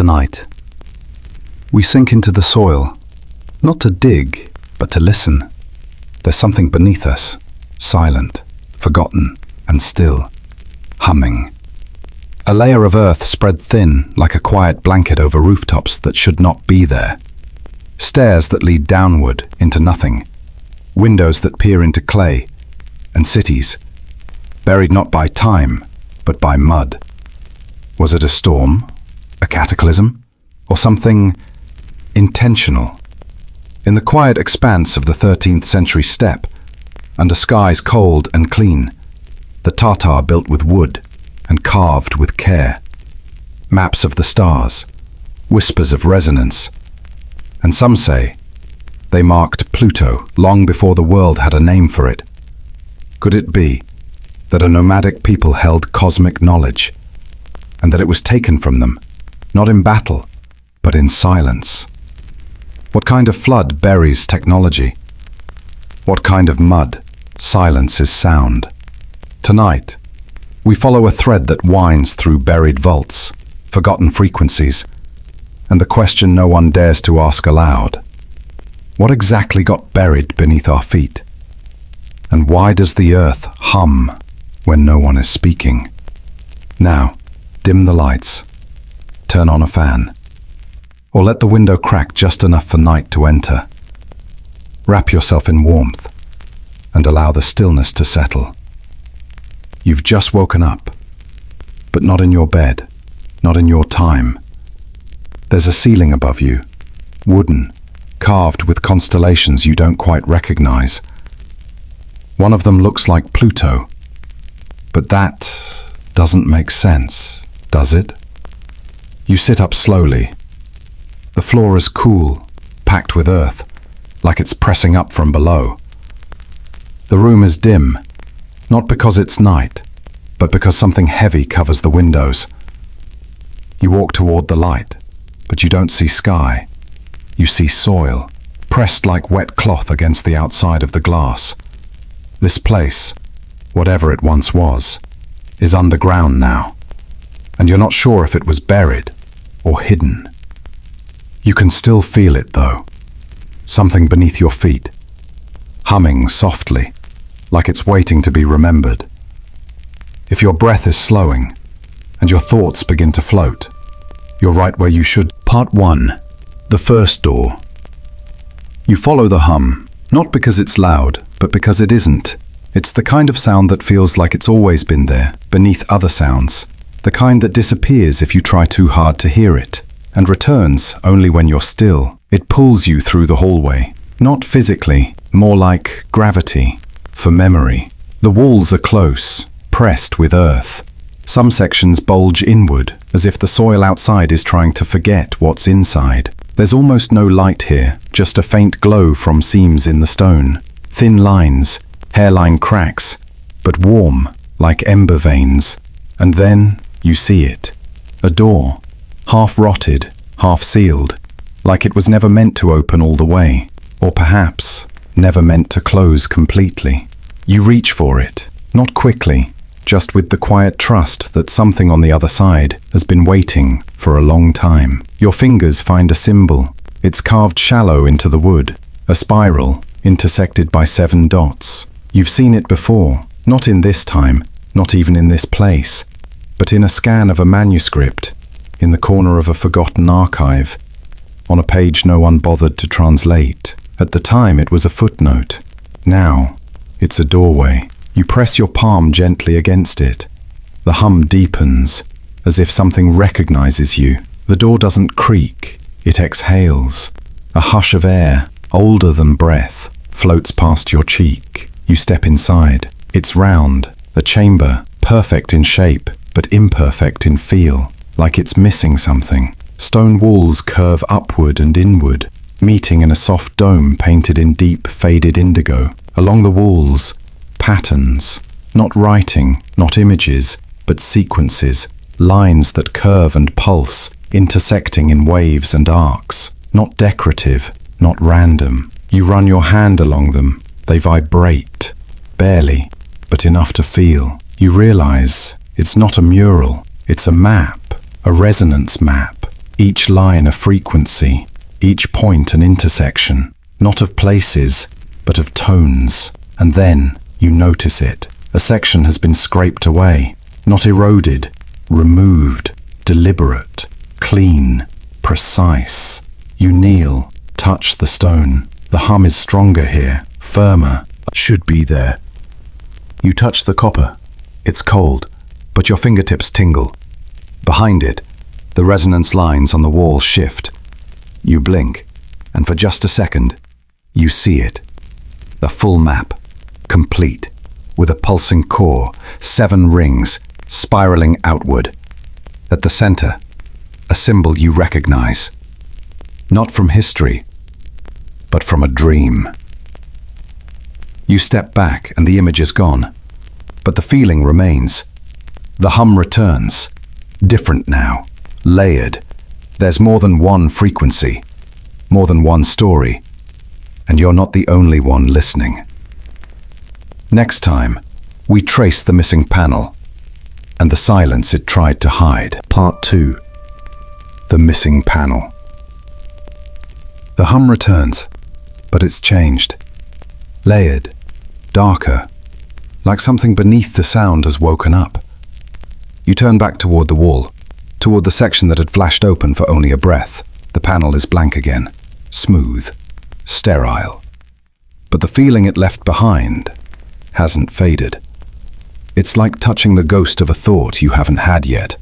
Tonight, we sink into the soil, not to dig, but to listen. There's something beneath us, silent, forgotten, and still, humming. A layer of earth spread thin like a quiet blanket over rooftops that should not be there. Stairs that lead downward into nothing. Windows that peer into clay. And cities, buried not by time, but by mud. Was it a storm? A cataclysm? Or something intentional? In the quiet expanse of the 13th century steppe, under skies cold and clean, the Tatar built with wood and carved with care. Maps of the stars, whispers of resonance, and some say they marked Pluto long before the world had a name for it. Could it be that a nomadic people held cosmic knowledge, and that it was taken from them, not in battle, but in silence? What kind of flood buries technology? What kind of mud silences sound? Tonight, we follow a thread that winds through buried vaults, forgotten frequencies, and the question no one dares to ask aloud. What exactly got buried beneath our feet? And why does the earth hum when no one is speaking? Now, dim the lights, turn on a fan, or let the window crack just enough for night to enter. Wrap yourself in warmth and allow the stillness to settle. You've just woken up, but not in your bed, not in your time. There's a ceiling above you, wooden, carved with constellations you don't quite recognize. One of them looks like Pluto, but that doesn't make sense, does it? You sit up slowly. The floor is cool, packed with earth, like it's pressing up from below. The room is dim, not because it's night, but because something heavy covers the windows. You walk toward the light, but you don't see sky. You see soil, pressed like wet cloth against the outside of the glass. This place, whatever it once was, is underground now, and you're not sure if it was buried or hidden. You can still feel it, though. Something beneath your feet, humming softly, like it's waiting to be remembered. If your breath is slowing and your thoughts begin to float, you're right where you should. Part 1. The first door. You follow the hum, not because it's loud, but because it isn't. It's the kind of sound that feels like it's always been there, beneath other sounds. The kind that disappears if you try too hard to hear it, and returns only when you're still. It pulls you through the hallway, not physically, more like gravity, for memory. The walls are close, pressed with earth. Some sections bulge inward, as if the soil outside is trying to forget what's inside. There's almost no light here, just a faint glow from seams in the stone. Thin lines, hairline cracks, but warm, like ember veins. And then you see it. A door, half rotted, half sealed, like it was never meant to open all the way, or perhaps never meant to close completely. You reach for it, not quickly, just with the quiet trust that something on the other side has been waiting for a long time. Your fingers find a symbol. It's carved shallow into the wood, a spiral intersected by 7 dots. You've seen it before, not in this time, not even in this place, but in a scan of a manuscript, in the corner of a forgotten archive, on a page no one bothered to translate. At the time it was a footnote. Now it's a doorway. You press your palm gently against it. The hum deepens, as if something recognizes you. The door doesn't creak, it exhales. A hush of air, older than breath, floats past your cheek. You step inside. It's round, a chamber, perfect in shape, but imperfect in feel, like it's missing something. Stone walls curve upward and inward, meeting in a soft dome painted in deep, faded indigo. Along the walls, patterns, not writing, not images, but sequences, lines that curve and pulse, intersecting in waves and arcs, not decorative, not random. You run your hand along them. They vibrate, barely, but enough to feel. You realize it's not a mural, it's a map, a resonance map. Each line a frequency, each point an intersection, not of places, but of tones. And then you notice it. A section has been scraped away, not eroded, removed, deliberate, clean, precise. You kneel, touch the stone. The hum is stronger here, firmer. Should be there. You touch the copper. It's cold, but your fingertips tingle. Behind it, the resonance lines on the wall shift. You blink, and for just a second, you see it. A full map, complete, with a pulsing core, 7 rings, spiraling outward. At the center, a symbol you recognize. Not from history, but from a dream. You step back and the image is gone, but the feeling remains. The hum returns, different now, layered. There's more than one frequency, more than one story, and you're not the only one listening. Next time, we trace the missing panel and the silence it tried to hide. Part 2. The missing panel. The hum returns, but it's changed. Layered, darker, like something beneath the sound has woken up. You turn back toward the wall, toward the section that had flashed open for only a breath. The panel is blank again, smooth, sterile. But the feeling it left behind hasn't faded. It's like touching the ghost of a thought you haven't had yet.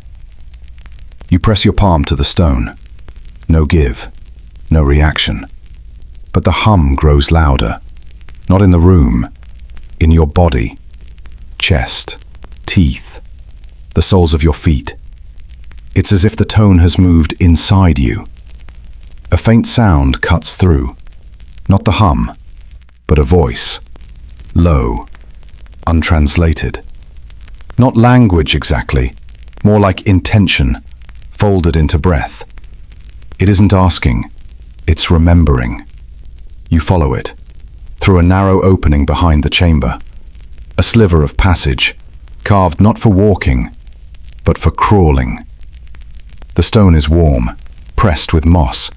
You press your palm to the stone. No give, no reaction. But the hum grows louder. Not in the room, in your body, chest, teeth, the soles of your feet. It's as if the tone has moved inside you. A faint sound cuts through. Not the hum, but a voice. Low, untranslated. Not language exactly, more like intention, folded into breath. It isn't asking, it's remembering. You follow it, through a narrow opening behind the chamber. A sliver of passage, carved not for walking, but for crawling. The stone is warm, pressed with moss.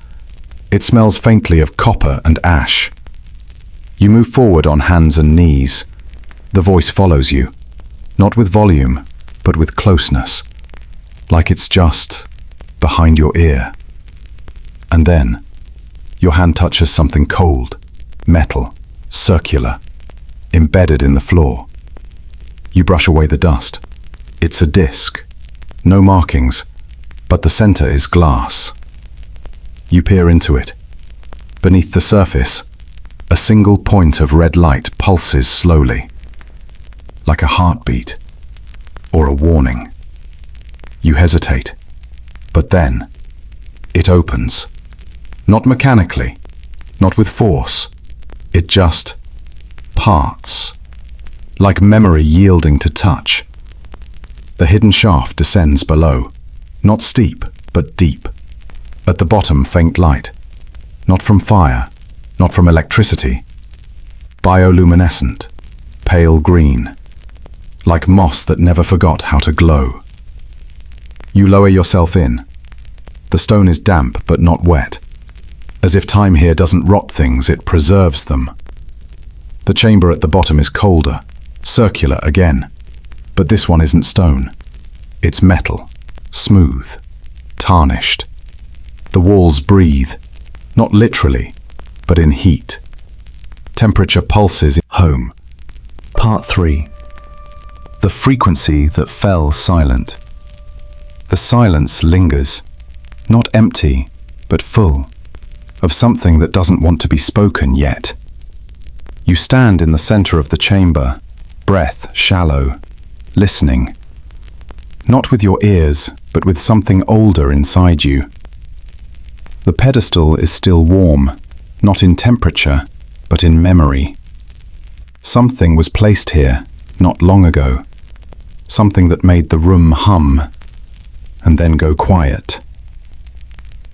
It smells faintly of copper and ash. You move forward on hands and knees. The voice follows you, not with volume, but with closeness, like it's just behind your ear. And then, your hand touches something cold, metal, circular, embedded in the floor. You brush away the dust. It's a disc, no markings, but the center is glass. You peer into it. Beneath the surface, a single point of red light pulses slowly, like a heartbeat or a warning. You hesitate, but then it opens. Not mechanically, not with force. It just parts, like memory yielding to touch. The hidden shaft descends below, not steep, but deep. At the bottom, faint light, not from fire, not from electricity. Bioluminescent, pale green, like moss that never forgot how to glow. You lower yourself in. The stone is damp but not wet. As if time here doesn't rot things, it preserves them. The chamber at the bottom is colder, circular again, but this one isn't stone. It's metal, smooth, tarnished. The walls breathe, not literally, but in heat. Temperature pulses in home. Part 3. The frequency that fell silent. The silence lingers, not empty, but full, of something that doesn't want to be spoken yet. You stand in the center of the chamber, breath shallow, listening. Not with your ears, but with something older inside you. The pedestal is still warm, not in temperature, but in memory. Something was placed here not long ago. Something that made the room hum, and then go quiet.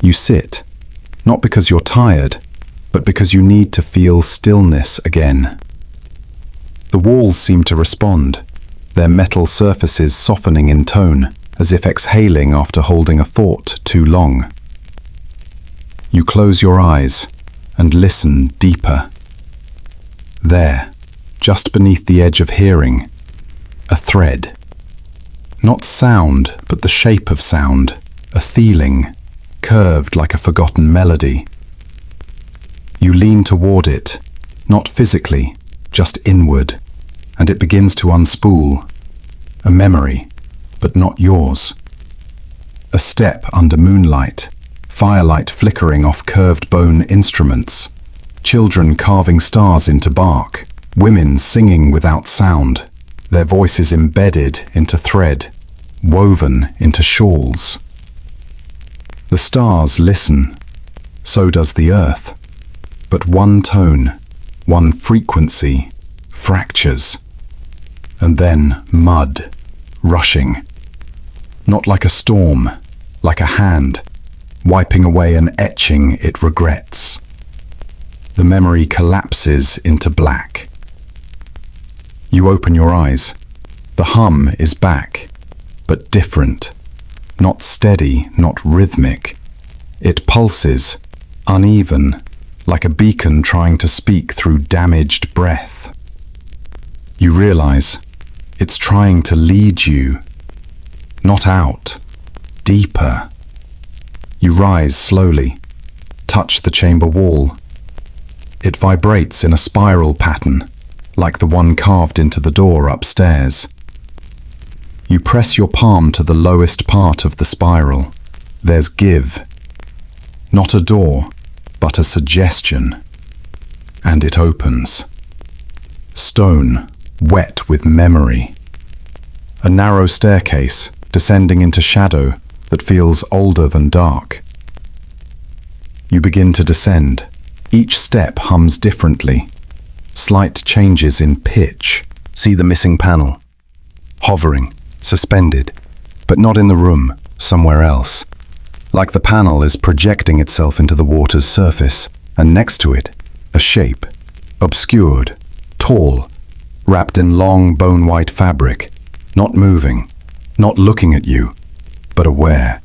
You sit, not because you're tired, but because you need to feel stillness again. The walls seem to respond, their metal surfaces softening in tone, as if exhaling after holding a thought too long. You close your eyes and listen deeper. There, just beneath the edge of hearing, a thread. Not sound, but the shape of sound, a feeling, curved like a forgotten melody. You lean toward it, not physically, just inward, and it begins to unspool. A memory, but not yours. A step under moonlight, firelight flickering off curved bone instruments, children carving stars into bark, women singing without sound, their voices embedded into thread, woven into shawls. The stars listen, so does the earth. But one tone, one frequency, fractures. And then mud, rushing. Not like a storm, like a hand, wiping away an etching it regrets. The memory collapses into black. You open your eyes. The hum is back, but different. Not steady, not rhythmic. It pulses, uneven, like a beacon trying to speak through damaged breath. You realize it's trying to lead you, not out, deeper. You rise slowly, touch the chamber wall. It vibrates in a spiral pattern, like the one carved into the door upstairs. You press your palm to the lowest part of the spiral. There's give. Not a door, but a suggestion. And it opens. Stone, wet with memory. A narrow staircase, descending into shadow that feels older than dark. You begin to descend. Each step hums differently. Slight changes in pitch. See the missing panel. Hovering, suspended, but not in the room, somewhere else. Like the panel is projecting itself into the water's surface, and next to it, a shape, obscured, tall, wrapped in long bone-white fabric, not moving, not looking at you, but aware.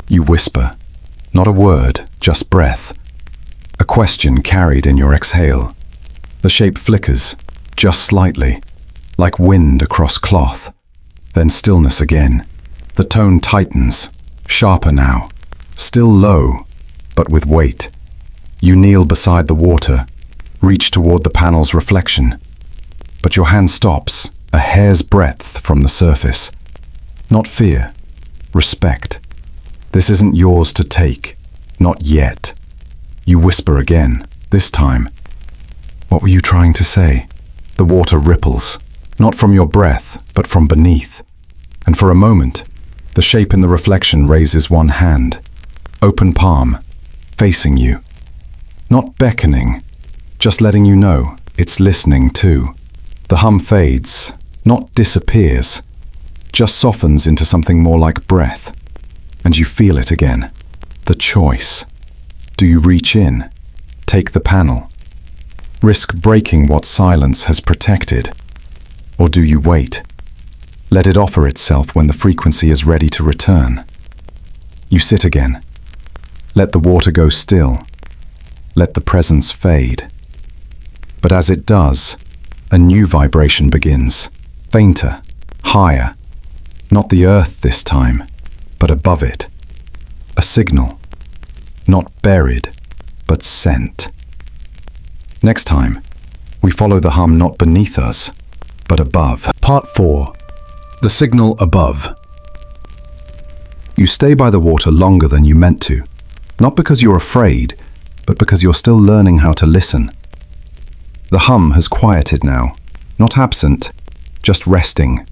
You whisper, not a word, just breath. A question carried in your exhale. The shape flickers, just slightly, like wind across cloth. Then stillness again. The tone tightens, sharper now. Still low, but with weight. You kneel beside the water, reach toward the panel's reflection. But your hand stops, a hair's breadth from the surface. Not fear, respect. This isn't yours to take, not yet. You whisper again, this time. What were you trying to say? The water ripples, not from your breath, but from beneath. And for a moment, the shape in the reflection raises one hand. Open palm, facing you. Not beckoning, just letting you know it's listening too. The hum fades, not disappears, just softens into something more like breath. And you feel it again. The choice. Do you reach in, take the panel, risk breaking what silence has protected? Or do you wait? Let it offer itself when the frequency is ready to return. You sit again. Let the water go still. Let the presence fade. But as it does, a new vibration begins, fainter, higher. Not the earth this time, but above it. A signal. Not buried, but sent. Next time, we follow the hum not beneath us, but above. Part 4. The signal above. You stay by the water longer than you meant to, not because you're afraid, but because you're still learning how to listen. The hum has quieted now, not absent, just resting,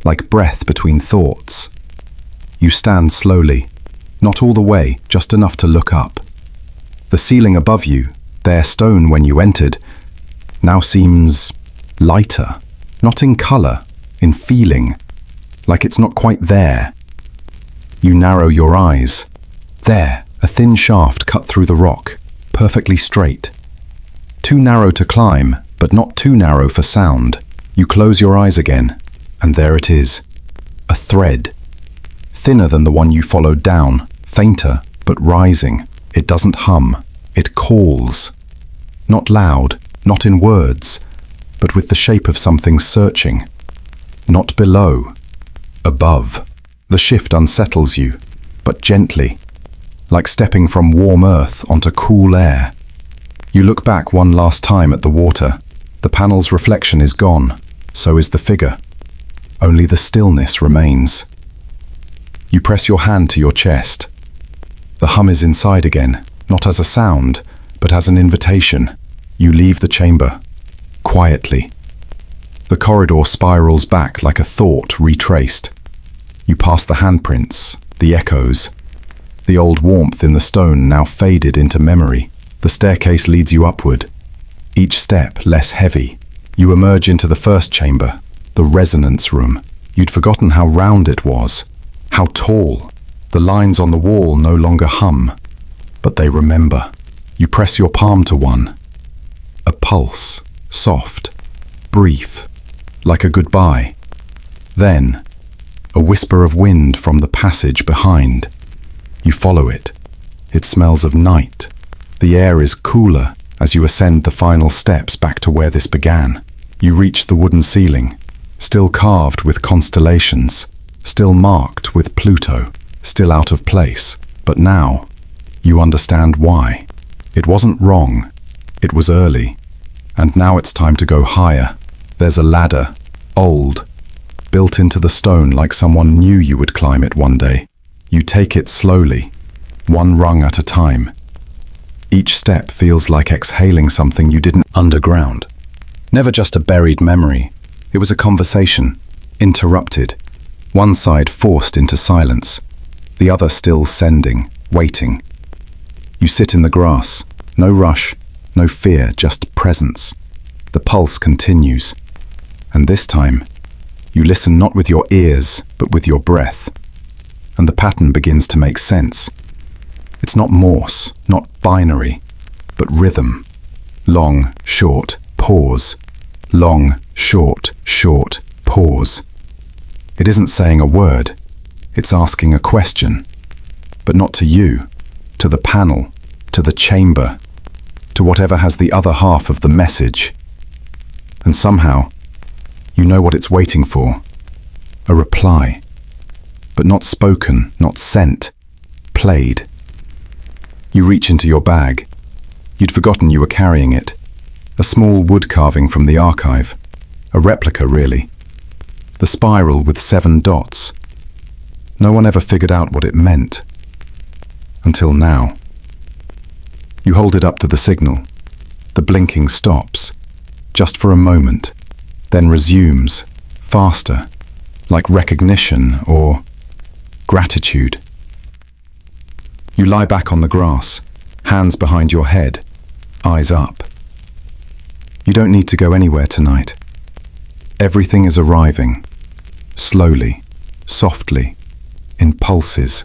like breath between thoughts. You stand slowly, not all the way, just enough to look up. The ceiling above you, there stone when you entered, now seems lighter, not in color, in feeling, like it's not quite there. You narrow your eyes. There, a thin shaft cut through the rock, perfectly straight. Too narrow to climb, but not too narrow for sound. You close your eyes again, and there it is. A thread. Thinner than the one you followed down, fainter, but rising. It doesn't hum, it calls. Not loud, not in words, but with the shape of something searching. Not below, above. The shift unsettles you, but gently, like stepping from warm earth onto cool air. You look back one last time at the water. The panel's reflection is gone, so is the figure. Only the stillness remains. You press your hand to your chest. The hum is inside again, not as a sound, but as an invitation. You leave the chamber, quietly. The corridor spirals back like a thought retraced. You pass the handprints, the echoes. The old warmth in the stone now faded into memory. The staircase leads you upward, each step less heavy. You emerge into the first chamber, the resonance room. You'd forgotten how round it was, how tall. The lines on the wall no longer hum, but they remember. You press your palm to one. A pulse, soft, brief, like a goodbye. Then, a whisper of wind from the passage behind. You follow it. It smells of night. The air is cooler as you ascend the final steps back to where this began. You reach the wooden ceiling, still carved with constellations, still marked with Pluto, still out of place. But now, you understand why. It wasn't wrong. It was early. And now it's time to go higher. There's a ladder, old, built into the stone like someone knew you would climb it one day. You take it slowly, one rung at a time. Each step feels like exhaling something you didn't underground. Never just a buried memory. It was a conversation, interrupted. One side forced into silence, the other still sending, waiting. You sit in the grass, no rush, no fear, just presence. The pulse continues. And this time, you listen not with your ears, but with your breath. And the pattern begins to make sense. It's not Morse, not binary, but rhythm. Long, short, pause. Long, short, short, pause. It isn't saying a word, it's asking a question. But not to you, to the panel, to the chamber, to whatever has the other half of the message. And somehow, you know what it's waiting for. A reply. But not spoken, not sent, played. You reach into your bag. You'd forgotten you were carrying it. A small wood carving from the archive. A replica, really. The spiral with 7 dots. No one ever figured out what it meant. Until now. You hold it up to the signal. The blinking stops. Just for a moment. Then resumes, faster, like recognition or gratitude. You lie back on the grass, hands behind your head, eyes up. You don't need to go anywhere tonight. Everything is arriving, slowly, softly, in pulses.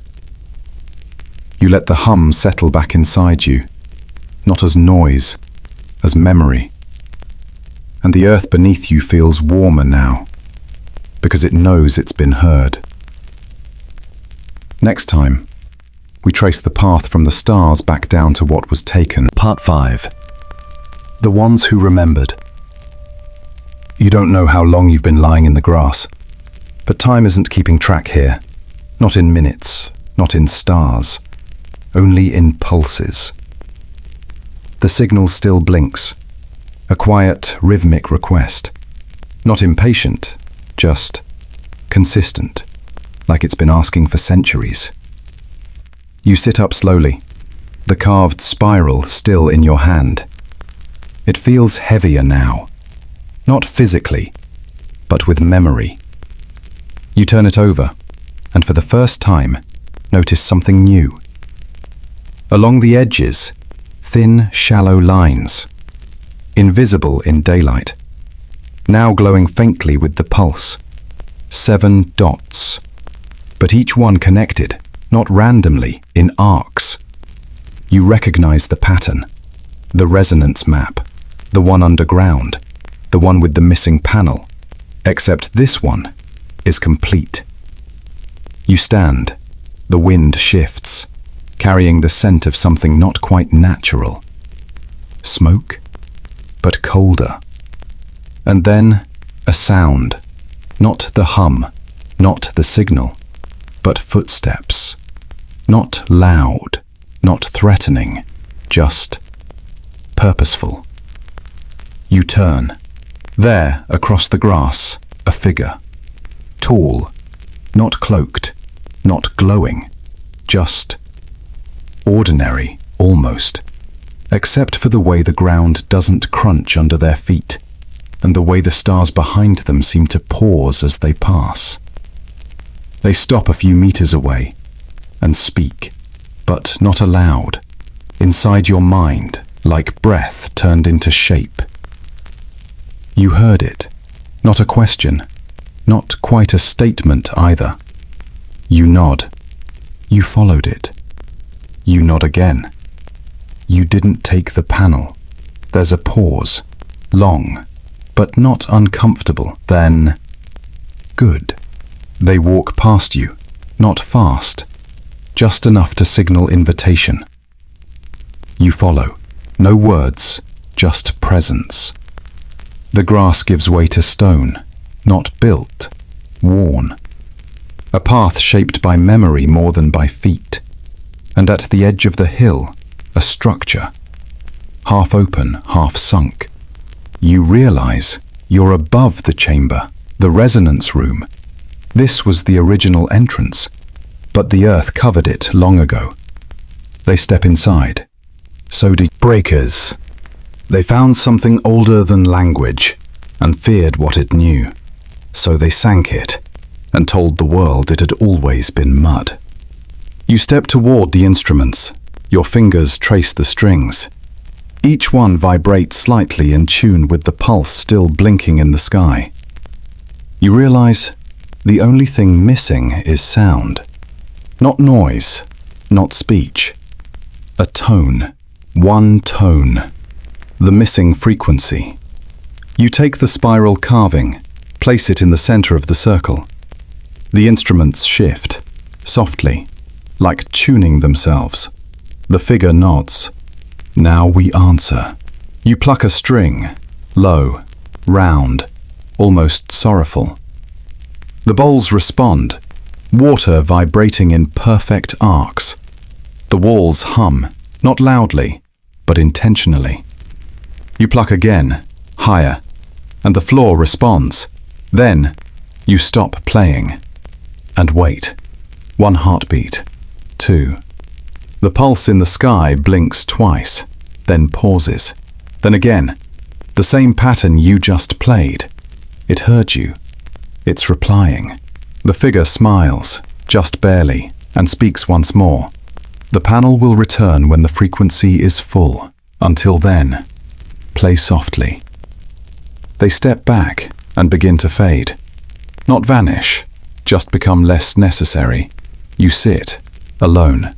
You let the hum settle back inside you, not as noise, as memory. And the earth beneath you feels warmer now, because it knows it's been heard. Next time, we trace the path from the stars back down to what was taken. Part 5. The ones who remembered. You don't know how long you've been lying in the grass, but time isn't keeping track here. Not in minutes, not in stars, only in pulses. The signal still blinks. A quiet, rhythmic request. Not impatient, just consistent, like it's been asking for centuries. You sit up slowly, the carved spiral still in your hand. It feels heavier now, not physically, but with memory. You turn it over, and for the first time, notice something new. Along the edges, thin, shallow lines. Invisible in daylight, now glowing faintly with the pulse. 7 dots, but each one connected, not randomly, in arcs. You recognize the pattern, the resonance map, the one underground, the one with the missing panel, except this one is complete. You stand, the wind shifts, carrying the scent of something not quite natural. Smoke, but colder. And then a sound, not the hum, not the signal, but footsteps. Not loud, not threatening, just purposeful. You turn. There, across the grass, a figure. Tall, not cloaked, not glowing, just ordinary, almost, except for the way the ground doesn't crunch under their feet, and the way the stars behind them seem to pause as they pass. They stop a few meters away and speak, but not aloud, inside your mind, like breath turned into shape. You heard it, not a question, not quite a statement either. You nod. You followed it. You nod again. You didn't take the panel. There's a pause, long, but not uncomfortable. Then, good. They walk past you, not fast, just enough to signal invitation. You follow. No words, just presence. The grass gives way to stone, not built, worn. A path shaped by memory more than by feet. And at the edge of the hill, a structure, half open, half sunk. You realize you're above the chamber, the resonance room. This was the original entrance, but the earth covered it long ago. They step inside. So did breakers. They found something older than language and feared what it knew. So they sank it and told the world it had always been mud. You step toward the instruments. Your fingers trace the strings. Each one vibrates slightly in tune with the pulse still blinking in the sky. You realize the only thing missing is sound. Not noise, not speech. A tone. One tone. The missing frequency. You take the spiral carving, place it in the center of the circle. The instruments shift, softly, like tuning themselves. The figure nods. Now we answer. You pluck a string, low, round, almost sorrowful. The bowls respond, water vibrating in perfect arcs. The walls hum, not loudly, but intentionally. You pluck again, higher, and the floor responds. Then, you stop playing and wait. One heartbeat, two. The pulse in the sky blinks twice, then pauses. Then again, the same pattern you just played. It heard you. It's replying. The figure smiles, just barely, and speaks once more. The panel will return when the frequency is full. Until then, play softly. They step back and begin to fade. Not vanish, just become less necessary. You sit, alone,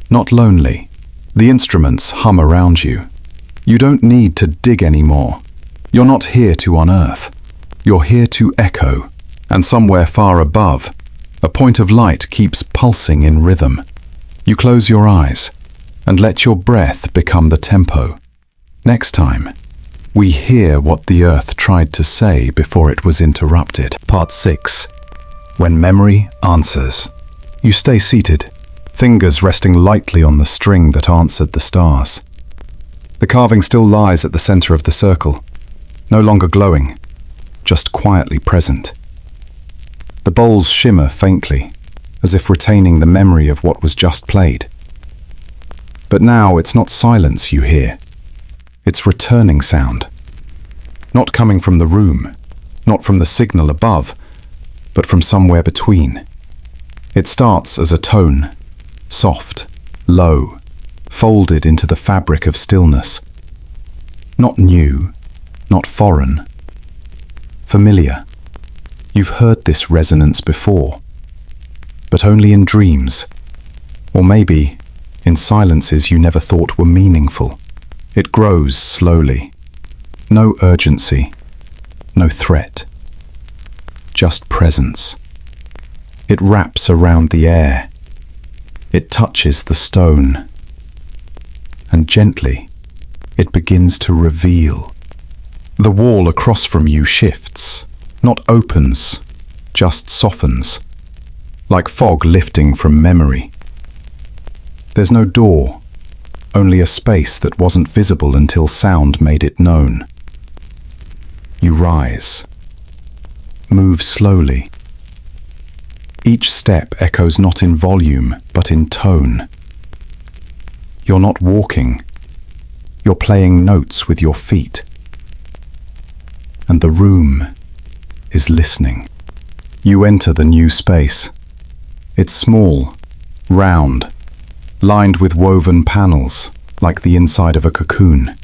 not lonely. The instruments hum around you. You don't need to dig anymore. You're not here to unearth. You're here to echo, and somewhere far above, a point of light keeps pulsing in rhythm. You close your eyes and let your breath become the tempo. Next time, we hear what the earth tried to say before it was interrupted. Part 6. When memory answers. You stay seated, fingers resting lightly on the string that answered the stars. The carving still lies at the center of the circle, no longer glowing, just quietly present. The bowls shimmer faintly, as if retaining the memory of what was just played. But now it's not silence you hear. It's returning sound. Not coming from the room, not from the signal above, but from somewhere between. It starts as a tone, soft, low, folded into the fabric of stillness. Not new, not foreign. Familiar. You've heard this resonance before, but only in dreams, or maybe in silences you never thought were meaningful. It grows slowly. No urgency, no threat, just presence. It wraps around the air, It touches the stone, and gently, it begins to reveal. The wall across from you shifts, not opens, just softens, like fog lifting from memory. There's no door, only a space that wasn't visible until sound made it known. You rise, move slowly. Each step echoes not in volume, but in tone. You're not walking, you're playing notes with your feet. And the room is listening. You enter the new space. It's small, round, lined with woven panels, like the inside of a cocoon.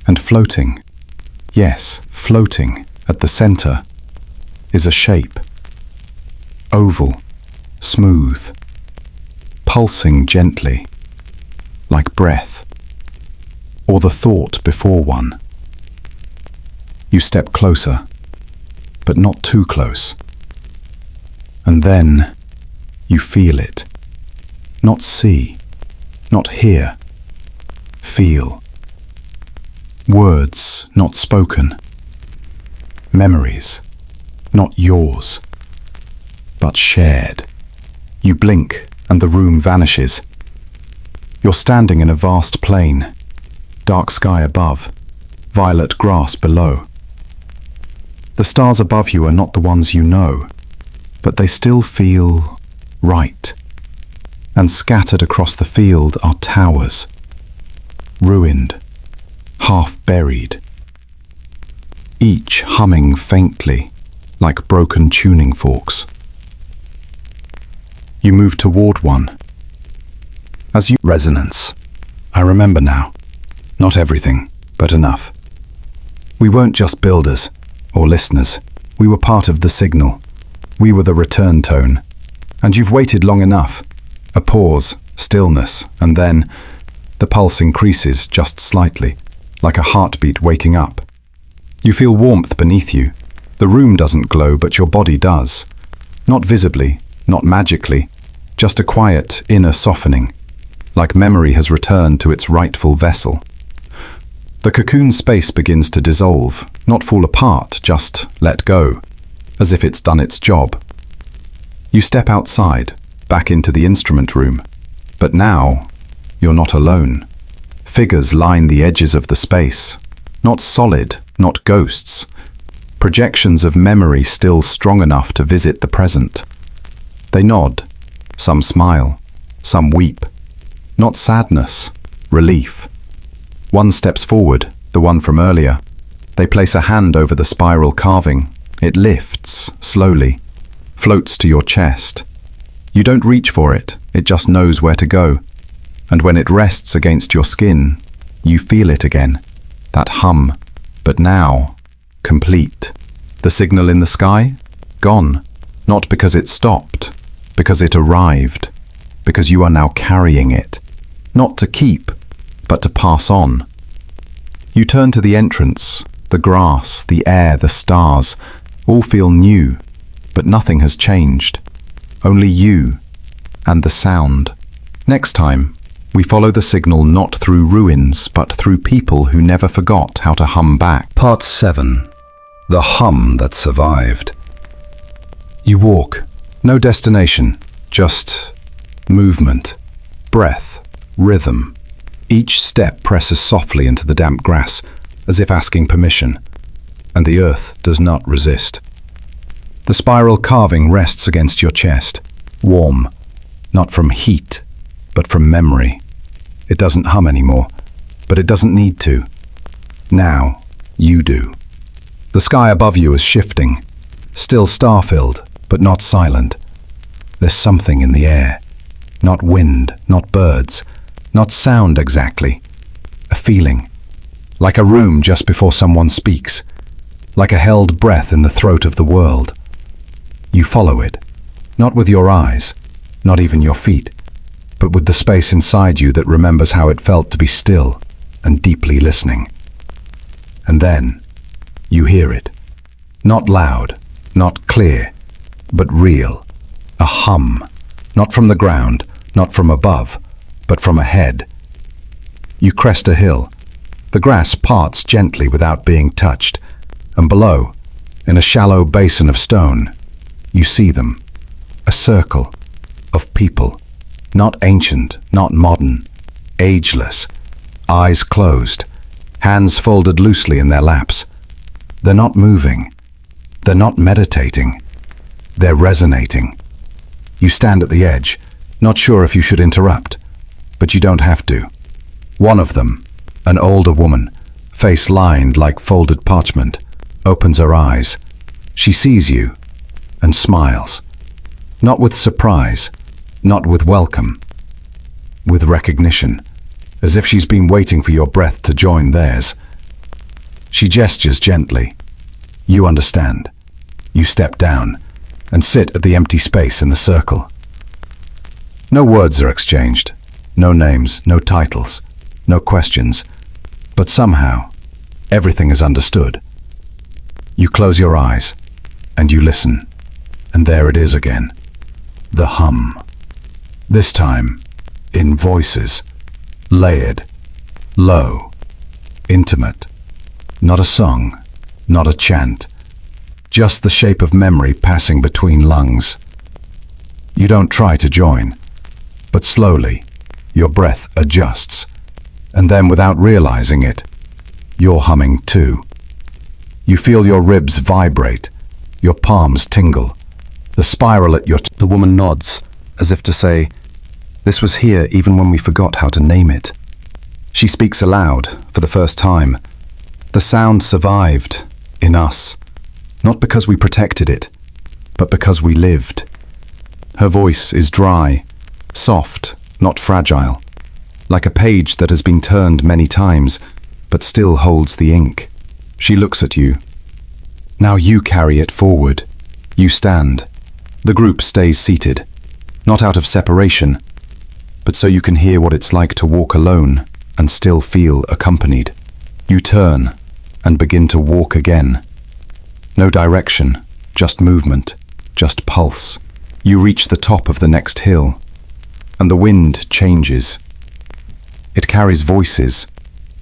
And floating, yes, floating, at the center, is a shape. Oval, smooth, pulsing gently, like breath, or the thought before one. You step closer, but not too close. And then you feel it. Not see, not hear, feel. Words not spoken. Memories, not yours, but shared. You blink and the room vanishes. You're standing in a vast plain, dark sky above, violet grass below. The stars above you are not the ones you know, but they still feel right. And scattered across the field are towers, ruined, half buried, each humming faintly like broken tuning forks. You move toward one. As you resonance. I remember now. Not everything, but enough. We weren't just builders or listeners. We were part of the signal. We were the return tone. And you've waited long enough. A pause, stillness, and then the pulse increases just slightly, like a heartbeat waking up. You feel warmth beneath you. The room doesn't glow, but your body does. Not visibly, not magically, just a quiet inner softening, like memory has returned to its rightful vessel. The cocoon space begins to dissolve, not fall apart, just let go, as if it's done its job. You step outside, back into the instrument room, but now you're not alone. Figures line the edges of the space, not solid, not ghosts, projections of memory still strong enough to visit the present. They nod, some smile, some weep, not sadness, relief. One steps forward, the one from earlier. They place a hand over the spiral carving. It lifts, slowly, floats to your chest. You don't reach for it, it just knows where to go. And when it rests against your skin, you feel it again, that hum, but now, complete. The signal in the sky? Gone. Not because it stopped, because it arrived, because you are now carrying it. Not to keep, but to pass on. You turn to the entrance. The grass, the air, the stars, all feel new, but nothing has changed. Only you and the sound. Next time, we follow the signal not through ruins, but through people who never forgot how to hum back. Part 7. The hum that survived. You walk. No destination, just movement, breath, rhythm. Each step presses softly into the damp grass, as if asking permission, and the earth does not resist. The spiral carving rests against your chest, warm, not from heat, but from memory. It doesn't hum anymore, but it doesn't need to. Now, you do. The sky above you is shifting, still star-filled, but not silent. There's something in the air, not wind, not birds, not sound exactly. A feeling, like a room just before someone speaks, like a held breath in the throat of the world. You follow it, not with your eyes, not even your feet, but with the space inside you that remembers how it felt to be still and deeply listening. And then, you hear it. Not loud, not clear, but real. A hum, not from the ground, not from above, but from ahead. You crest a hill. The grass parts gently without being touched, and below, in a shallow basin of stone, you see them. A circle of people, not ancient, not modern, ageless, eyes closed, hands folded loosely in their laps. They're not moving. They're not meditating. They're resonating. You stand at the edge, not sure if you should interrupt, but you don't have to. One of them, an older woman, face lined like folded parchment, opens her eyes. She sees you and smiles. Not with surprise, not with welcome, with recognition, as if she's been waiting for your breath to join theirs. She gestures gently. You understand. You step down and sit at the empty space in the circle. No words are exchanged, no names, no titles, no questions, but somehow everything is understood. You close your eyes and you listen, and there it is again, the hum. This time in voices, layered, low, intimate. Not a song, not a chant, just the shape of memory passing between lungs. You don't try to join, but slowly your breath adjusts, and then without realizing it, you're humming too. You feel your ribs vibrate, your palms tingle, the spiral at your The woman nods, as if to say, "This was here even when we forgot how to name it." She speaks aloud for the first time. The sound survived in us, not because we protected it, but because we lived. Her voice is dry, soft, not fragile, like a page that has been turned many times, but still holds the ink. She looks at you. Now you carry it forward. You stand. The group stays seated, not out of separation, but so you can hear what it's like to walk alone and still feel accompanied. You turn and begin to walk again. No direction, just movement, just pulse. You reach the top of the next hill, and the wind changes. It carries voices,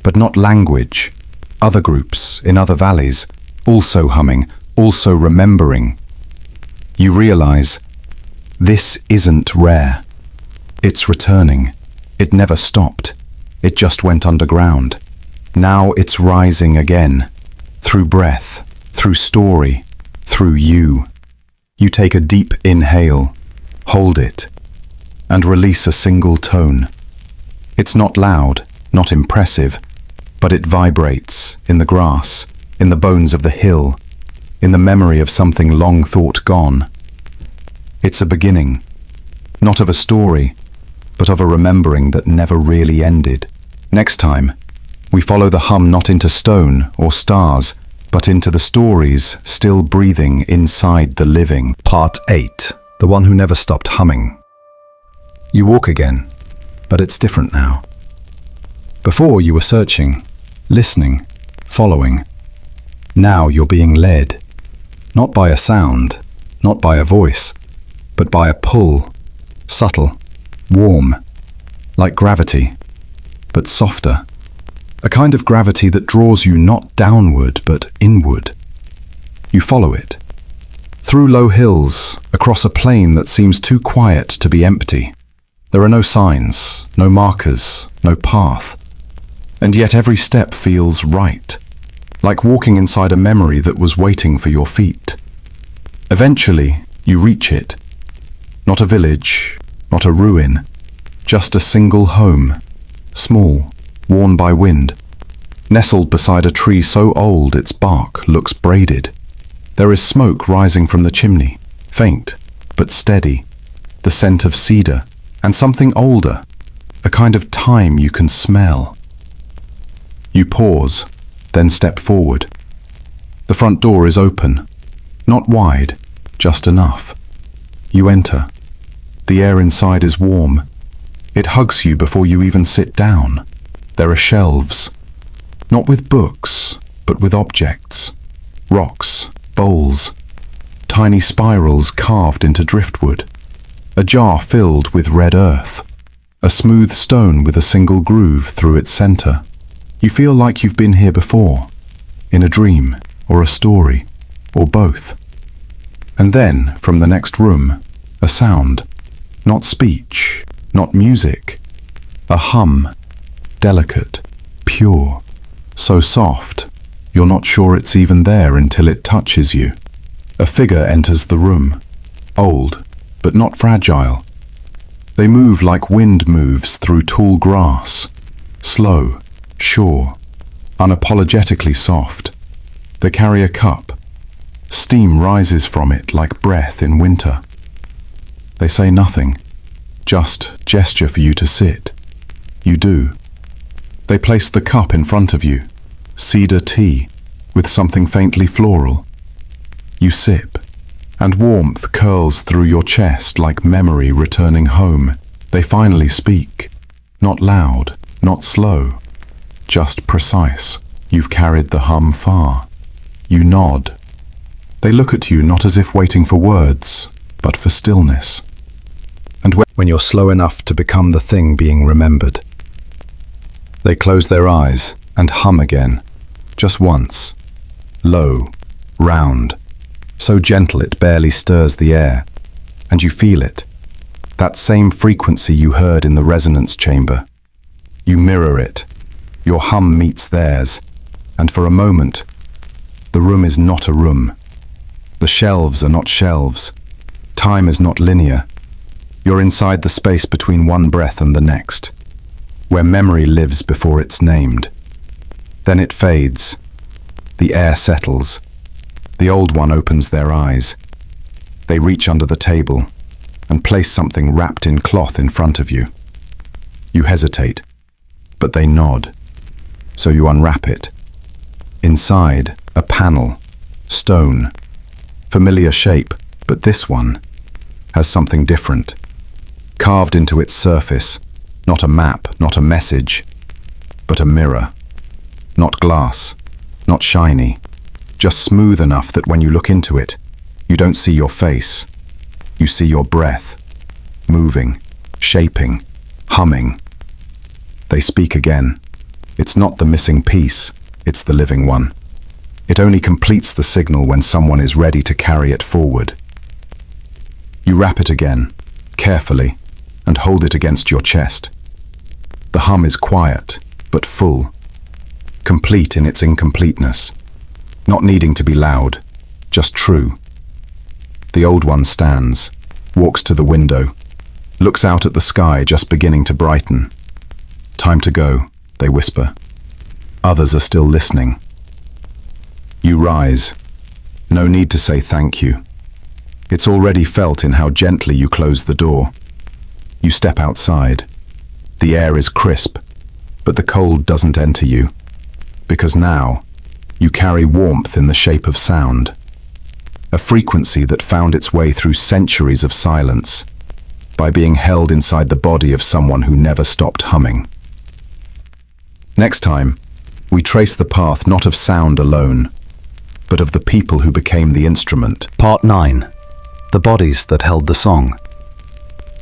but not language. Other groups in other valleys, also humming, also remembering. You realize, this isn't rare. It's returning. It never stopped. It just went underground. Now it's rising again, through breath, through story, through you. You take a deep inhale, hold it, and release a single tone. It's not loud, not impressive, but it vibrates in the grass, in the bones of the hill, in the memory of something long thought gone. It's a beginning, not of a story, but of a remembering that never really ended. Next time, we follow the hum not into stone or stars, but into the stories still breathing inside the living. Part 8. The one who never stopped humming. You walk again, but it's different now. Before you were searching, listening, following. Now you're being led, not by a sound, not by a voice, but by a pull, subtle, warm, like gravity, but softer. A kind of gravity that draws you not downward, but inward. You follow it. Through low hills, across a plain that seems too quiet to be empty. There are no signs, no markers, no path. And yet every step feels right, like walking inside a memory that was waiting for your feet. Eventually, you reach it. Not a village, not a ruin, just a single home, small, worn by wind, nestled beside a tree so old its bark looks braided. There is smoke rising from the chimney, faint but steady, the scent of cedar, and something older, a kind of time you can smell. You pause, then step forward. The front door is open, not wide, just enough. You enter. The air inside is warm. It hugs you before you even sit down. There are shelves, not with books, but with objects. Rocks, bowls, tiny spirals carved into driftwood. A jar filled with red earth. A smooth stone with a single groove through its center. You feel like you've been here before, in a dream, or a story, or both. And then, from the next room, a sound. Not speech, not music. A hum, delicate, pure, so soft, you're not sure it's even there until it touches you. A figure enters the room, old, but not fragile. They move like wind moves through tall grass, slow, sure, unapologetically soft. They carry a cup. Steam rises from it like breath in winter. They say nothing, just gesture for you to sit. You do. They place the cup in front of you, cedar tea, with something faintly floral. You sip, and warmth curls through your chest like memory returning home. They finally speak, not loud, not slow, just precise. You've carried the hum far. You nod. They look at you not as if waiting for words, but for stillness. And when you're slow enough to become the thing being remembered, they close their eyes and hum again, just once, low, round, so gentle it barely stirs the air, and you feel it, that same frequency you heard in the resonance chamber. You mirror it, your hum meets theirs, and for a moment, the room is not a room. The shelves are not shelves. Time is not linear. You're inside the space between one breath and the next, where memory lives before it's named. Then it fades. The air settles. The old one opens their eyes. They reach under the table and place something wrapped in cloth in front of you. You hesitate, but they nod. So you unwrap it. Inside, a panel, stone, familiar shape, but this one has something different. Carved into its surface, not a map, not a message, but a mirror. Not glass, not shiny, just smooth enough that when you look into it, you don't see your face. You see your breath, moving, shaping, humming. They speak again. It's not the missing piece, it's the living one. It only completes the signal when someone is ready to carry it forward. You wrap it again, carefully, and hold it against your chest. The hum is quiet, but full, complete in its incompleteness, not needing to be loud, just true. The old one stands, walks to the window, looks out at the sky just beginning to brighten. Time to go, they whisper. Others are still listening. You rise. No need to say thank you. It's already felt in how gently you close the door. You step outside. The air is crisp, but the cold doesn't enter you, because now you carry warmth in the shape of sound, a frequency that found its way through centuries of silence by being held inside the body of someone who never stopped humming. Next time, we trace the path not of sound alone, but of the people who became the instrument. Part 9. The bodies that held the song.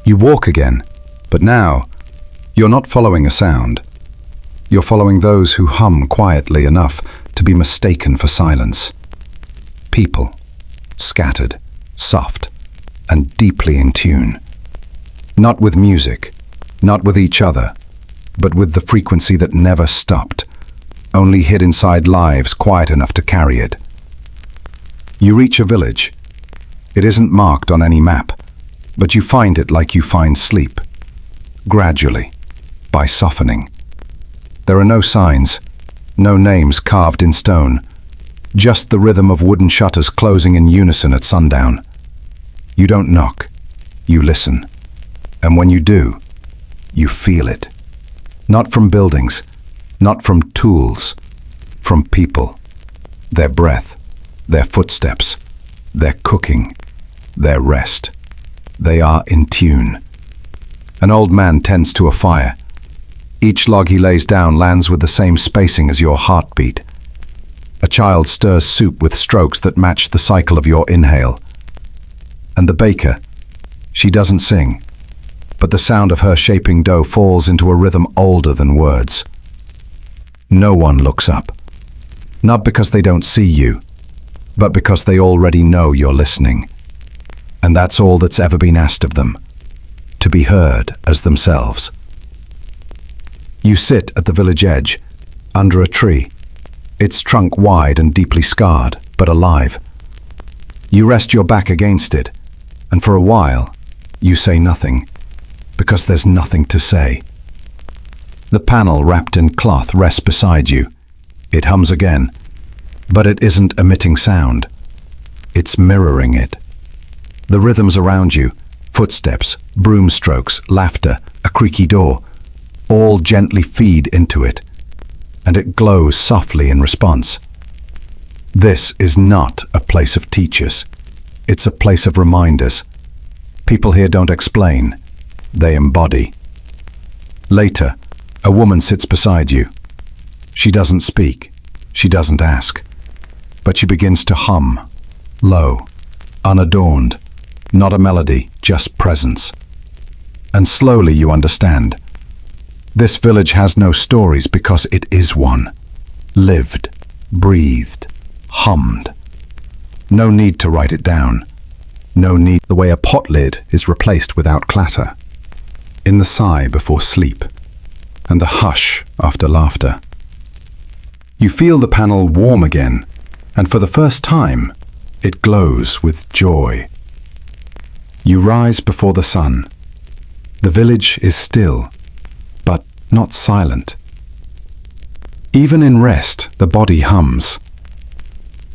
You walk again, but now you're not following a sound. You're following those who hum quietly enough to be mistaken for silence. People, scattered, soft, and deeply in tune. Not with music, not with each other, but with the frequency that never stopped, only hid inside lives quiet enough to carry it. You reach a village. It isn't marked on any map, but you find it like you find sleep, gradually, by softening. There are no signs, no names carved in stone, just the rhythm of wooden shutters closing in unison at sundown. You don't knock, you listen, and when you do, you feel it. Not from buildings, not from tools, from people, their breath, their footsteps, their cooking, their rest. They are in tune. An old man tends to a fire. Each log he lays down lands with the same spacing as your heartbeat. A child stirs soup with strokes that match the cycle of your inhale. And the baker, She doesn't sing, but the sound of her shaping dough falls into a rhythm older than words. No one looks up, not because they don't see you, but because they already know you're listening. And that's all that's ever been asked of them, to be heard as themselves. You sit at the village edge, under a tree, its trunk wide and deeply scarred, but alive. You rest your back against it, and for a while, you say nothing, because there's nothing to say. The panel wrapped in cloth rests beside you. It hums again, but it isn't emitting sound. It's mirroring it. The rhythms around you, footsteps, broom strokes, laughter, a creaky door, all gently feed into it, and it glows softly in response. This is not a place of teachers. It's a place of reminders. People here don't explain, they embody. Later, a woman sits beside you. She doesn't speak, she doesn't ask, but she begins to hum, low, unadorned, not a melody, just presence. And slowly you understand. This village has no stories because it is one. Lived, breathed, hummed. No need to write it down. No need the way a pot lid is replaced without clatter. In the sigh before sleep, and the hush after laughter. You feel the panel warm again, and for the first time, it glows with joy. You rise before the sun. The village is still, but not silent. Even in rest, the body hums.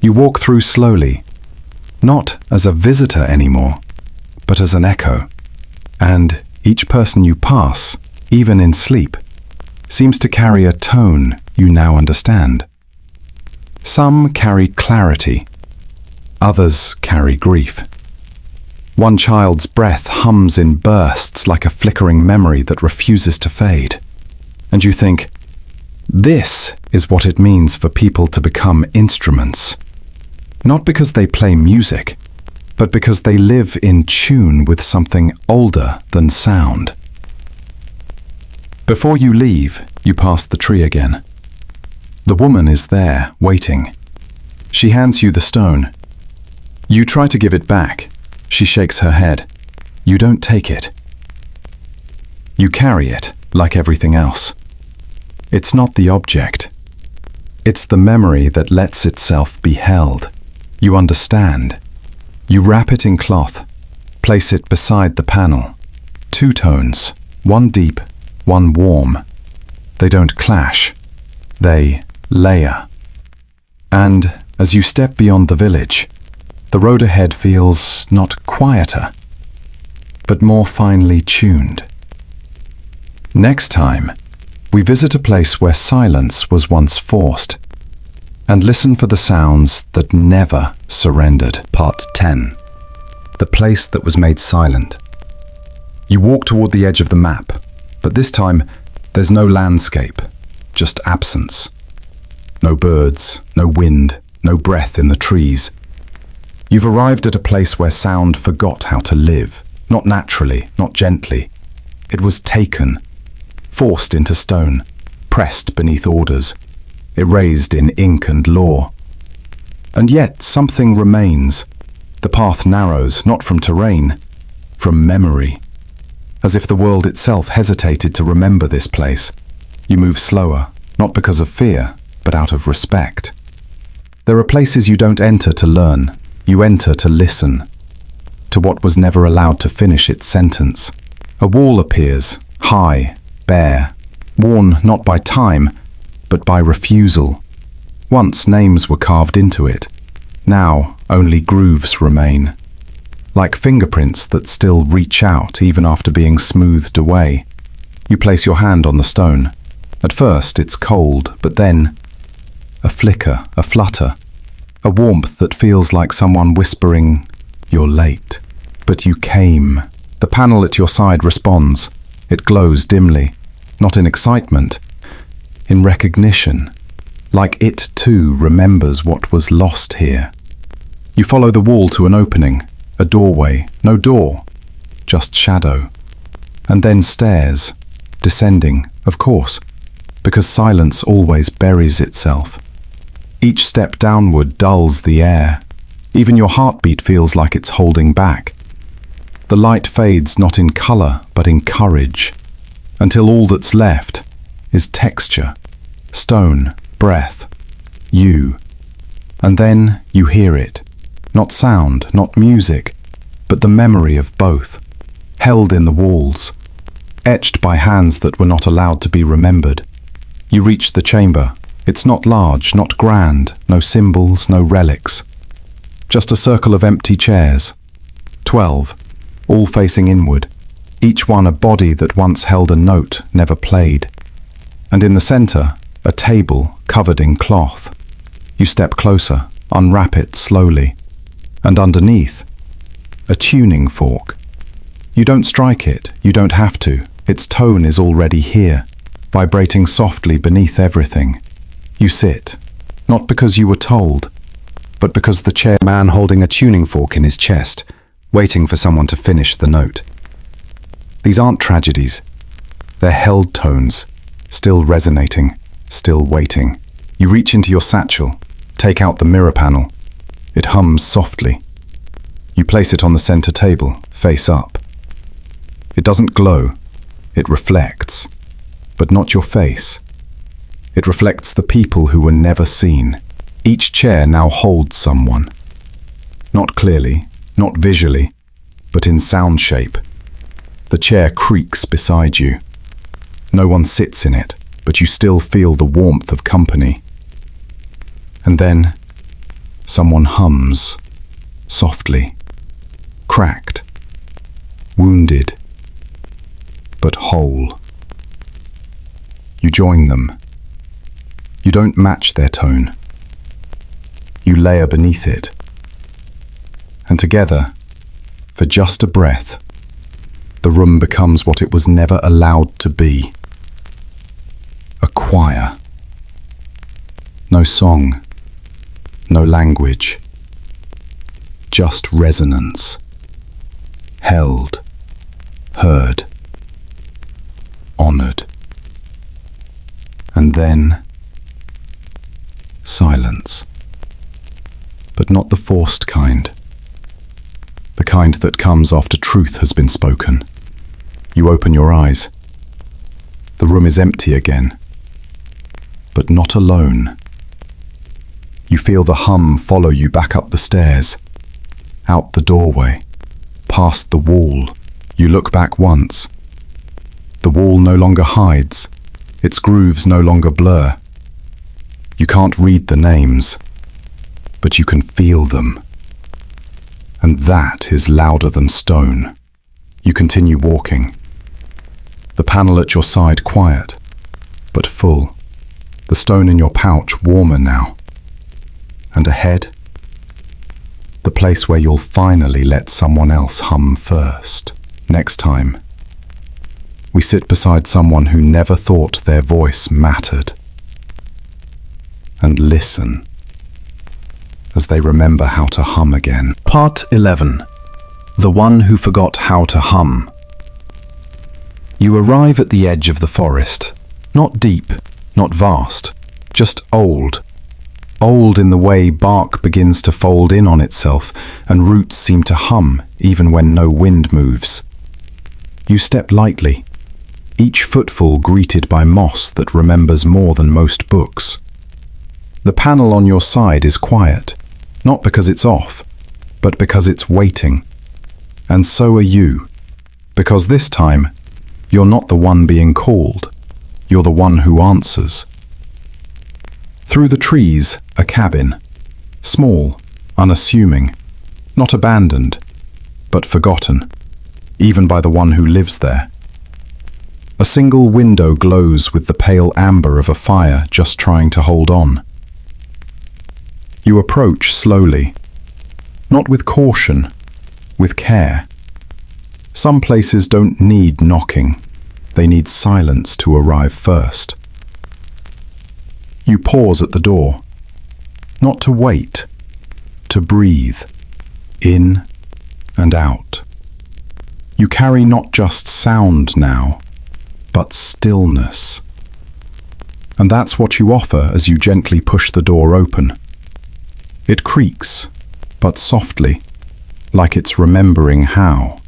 You walk through slowly, not as a visitor anymore, but as an echo. And each person you pass, even in sleep, seems to carry a tone you now understand. Some carry clarity, others carry grief. One child's breath hums in bursts like a flickering memory that refuses to fade. And you think, this is what it means for people to become instruments. Not because they play music, but because they live in tune with something older than sound. Before you leave, you pass the tree again. The woman is there, waiting. She hands you the stone. You try to give it back. She shakes her head. You don't take it. You carry it, like everything else. It's not the object. It's the memory that lets itself be held. You understand. You wrap it in cloth, place it beside the panel. 2 tones, one deep, one warm. They don't clash. They layer. And as you step beyond the village, the road ahead feels not quieter, but more finely tuned. Next time, we visit a place where silence was once forced, and listen for the sounds that never surrendered. Part 10. The place that was made silent. You walk toward the edge of the map, but this time there's no landscape, just absence. No birds, no wind, no breath in the trees. You've arrived at a place where sound forgot how to live, not naturally, not gently. It was taken, forced into stone, pressed beneath orders, erased in ink and law. And yet something remains. The path narrows, not from terrain, from memory. As if the world itself hesitated to remember this place. You move slower, not because of fear, but out of respect. There are places you don't enter to learn. You enter to listen, to what was never allowed to finish its sentence. A wall appears, high, bare, worn not by time, but by refusal. Once names were carved into it. Now only grooves remain. Like fingerprints that still reach out even after being smoothed away. You place your hand on the stone. At first it's cold, but then a flicker, a flutter, a warmth that feels like someone whispering, "You're late." But you came. The panel at your side responds. It glows dimly, not in excitement, in recognition, like it too remembers what was lost here. You follow the wall to an opening, a doorway, no door, just shadow. And then stairs, descending, of course, because silence always buries itself. Each step downward dulls the air. Even your heartbeat feels like it's holding back. The light fades not in color, but in courage, until all that's left is texture, stone, breath, you. And then you hear it. Not sound, not music, but the memory of both, held in the walls, etched by hands that were not allowed to be remembered. You reach the chamber. It's not large, not grand, no symbols, no relics. Just a circle of empty chairs. 12, all facing inward, each one a body that once held a note never played. And in the center, a table covered in cloth. You step closer, unwrap it slowly. And underneath, a tuning fork. You don't strike it, you don't have to. Its tone is already here, vibrating softly beneath everything. You sit, not because you were told, but because the chairman holding a tuning fork in his chest, waiting for someone to finish the note. These aren't tragedies. They're held tones, still resonating, still waiting. You reach into your satchel, take out the mirror panel. It hums softly. You place it on the center table, face up. It doesn't glow. It reflects, but not your face. It reflects the people who were never seen. Each chair now holds someone. Not clearly, not visually, but in sound shape. The chair creaks beside you. No one sits in it, but you still feel the warmth of company. And then, someone hums, softly, cracked, wounded, but whole. You join them. You don't match their tone. You layer beneath it. And together, for just a breath, the room becomes what it was never allowed to be. A choir. No song, no language, just resonance. Held, heard, honored. And then silence. But not the forced kind. The kind that comes after truth has been spoken. You open your eyes. The room is empty again. But not alone. You feel the hum follow you back up the stairs, out the doorway, past the wall. You look back once. The wall no longer hides. Its grooves no longer blur. You can't read the names, but you can feel them. And that is louder than stone. You continue walking. The panel at your side quiet, but full. The stone in your pouch warmer now. And ahead, the place where you'll finally let someone else hum first. Next time, we sit beside someone who never thought their voice mattered. And listen as they remember how to hum again. Part 11. The one who forgot how to hum. You arrive at the edge of the forest. Not deep, not vast, just old. Old in the way bark begins to fold in on itself and roots seem to hum even when no wind moves. You step lightly, each footfall greeted by moss that remembers more than most books. The panel on your side is quiet, not because it's off, but because it's waiting. And so are you, because this time, you're not the one being called, you're the one who answers. Through the trees, a cabin, small, unassuming, not abandoned, but forgotten, even by the one who lives there. A single window glows with the pale amber of a fire just trying to hold on. You approach slowly, not with caution, with care. Some places don't need knocking, they need silence to arrive first. You pause at the door, not to wait, to breathe, in and out. You carry not just sound now, but stillness. And that's what you offer as you gently push the door open. It creaks, but softly, like it's remembering how.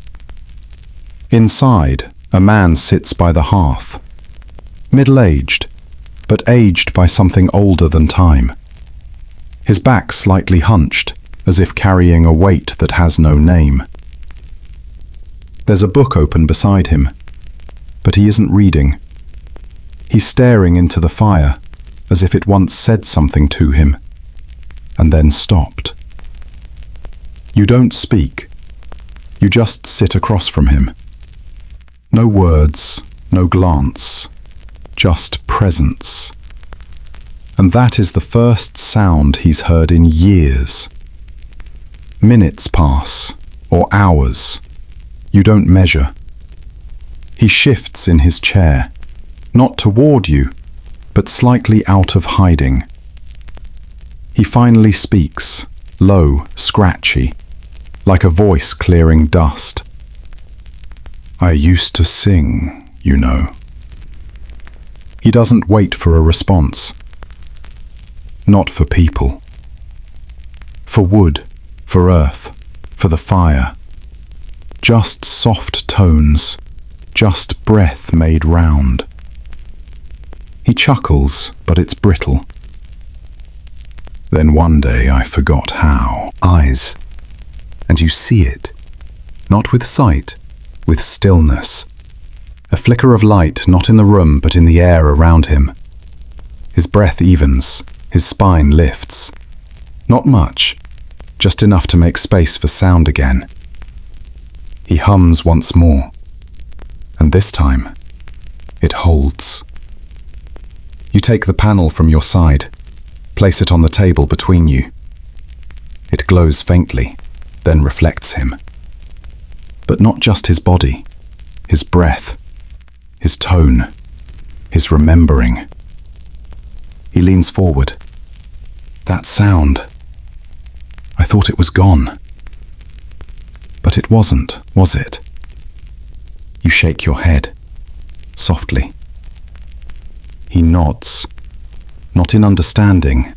Inside, a man sits by the hearth, middle-aged, but aged by something older than time. His back slightly hunched, as if carrying a weight that has no name. There's a book open beside him, but he isn't reading. He's staring into the fire, as if it once said something to him, and then stopped. You don't speak. You just sit across from him. No words, no glance, just presence. And that is the first sound he's heard in years. Minutes pass, or hours. You don't measure. He shifts in his chair, not toward you, but slightly out of hiding. He finally speaks, low, scratchy, like a voice clearing dust. I used to sing, you know. He doesn't wait for a response. Not for people. For wood, for earth, for the fire. Just soft tones, just breath made round. He chuckles, but it's brittle. Then one day I forgot how. Eyes. And you see it. Not with sight, with stillness. A flicker of light not in the room but in the air around him. His breath evens, his spine lifts. Not much, just enough to make space for sound again. He hums once more, and this time, it holds. You take the panel from your side, place it on the table between you. It glows faintly, then reflects him. But not just his body, his breath, his tone, his remembering. He leans forward. That sound. I thought it was gone. But it wasn't, was it? You shake your head, softly. He nods, not in understanding,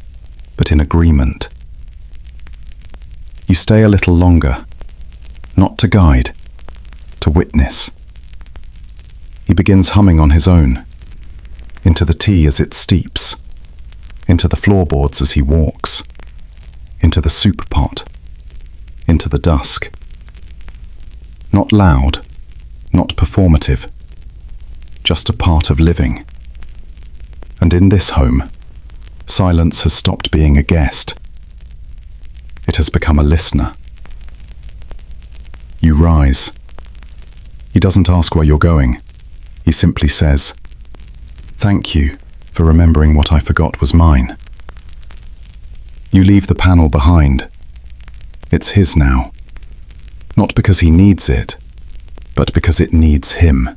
but in agreement. You stay a little longer, not to guide, to witness. He begins humming on his own, into the tea as it steeps, into the floorboards as he walks, into the soup pot, into the dusk. Not loud, not performative, just a part of living. And in this home, silence has stopped being a guest. It has become a listener. You rise. He doesn't ask where you're going. He simply says, "Thank you for remembering what I forgot was mine." You leave the panel behind. It's his now. Not because he needs it, but because it needs him.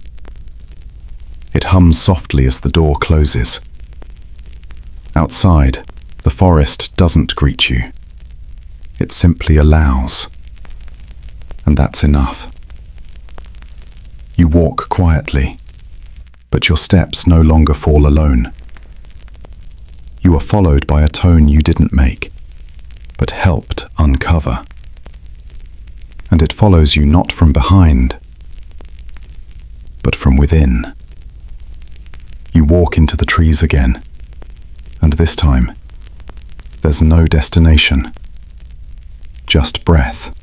It hums softly as the door closes. Outside, the forest doesn't greet you. It simply allows. And that's enough. You walk quietly, but your steps no longer fall alone. You are followed by a tone you didn't make, but helped uncover. And it follows you not from behind, but from within. You walk into the trees again, and this time, there's no destination. Just breath.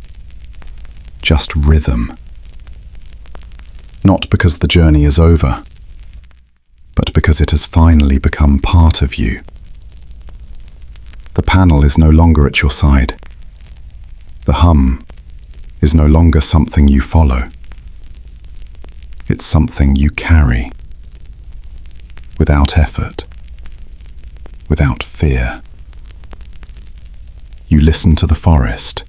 Just rhythm. Not because the journey is over, but because it has finally become part of you. The panel is no longer at your side. The hum is no longer something you follow. It's something you carry. Without effort. Without fear. You listen to the forest.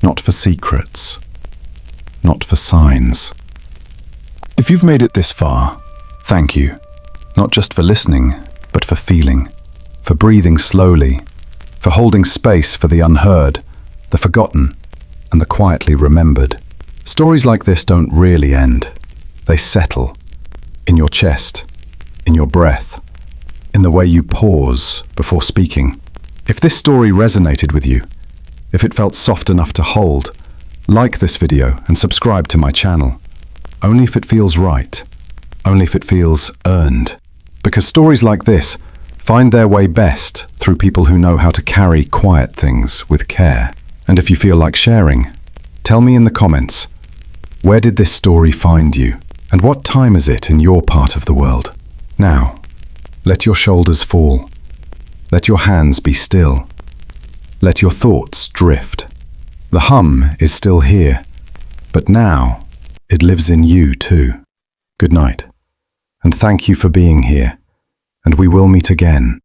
Not for secrets. Not for signs. If you've made it this far, thank you. Not just for listening, but for feeling. For breathing slowly. For holding space for the unheard, the forgotten, and the quietly remembered. Stories like this don't really end. They settle in your chest, in your breath, in the way you pause before speaking. If this story resonated with you, if it felt soft enough to hold, like this video and subscribe to my channel. Only if it feels right. Only if it feels earned. Because stories like this find their way best through people who know how to carry quiet things with care. And if you feel like sharing, tell me in the comments, where did this story find you? And what time is it in your part of the world? Now, let your shoulders fall. Let your hands be still. Let your thoughts drift. The hum is still here, but now it lives in you too. Good night, and thank you for being here, and we will meet again.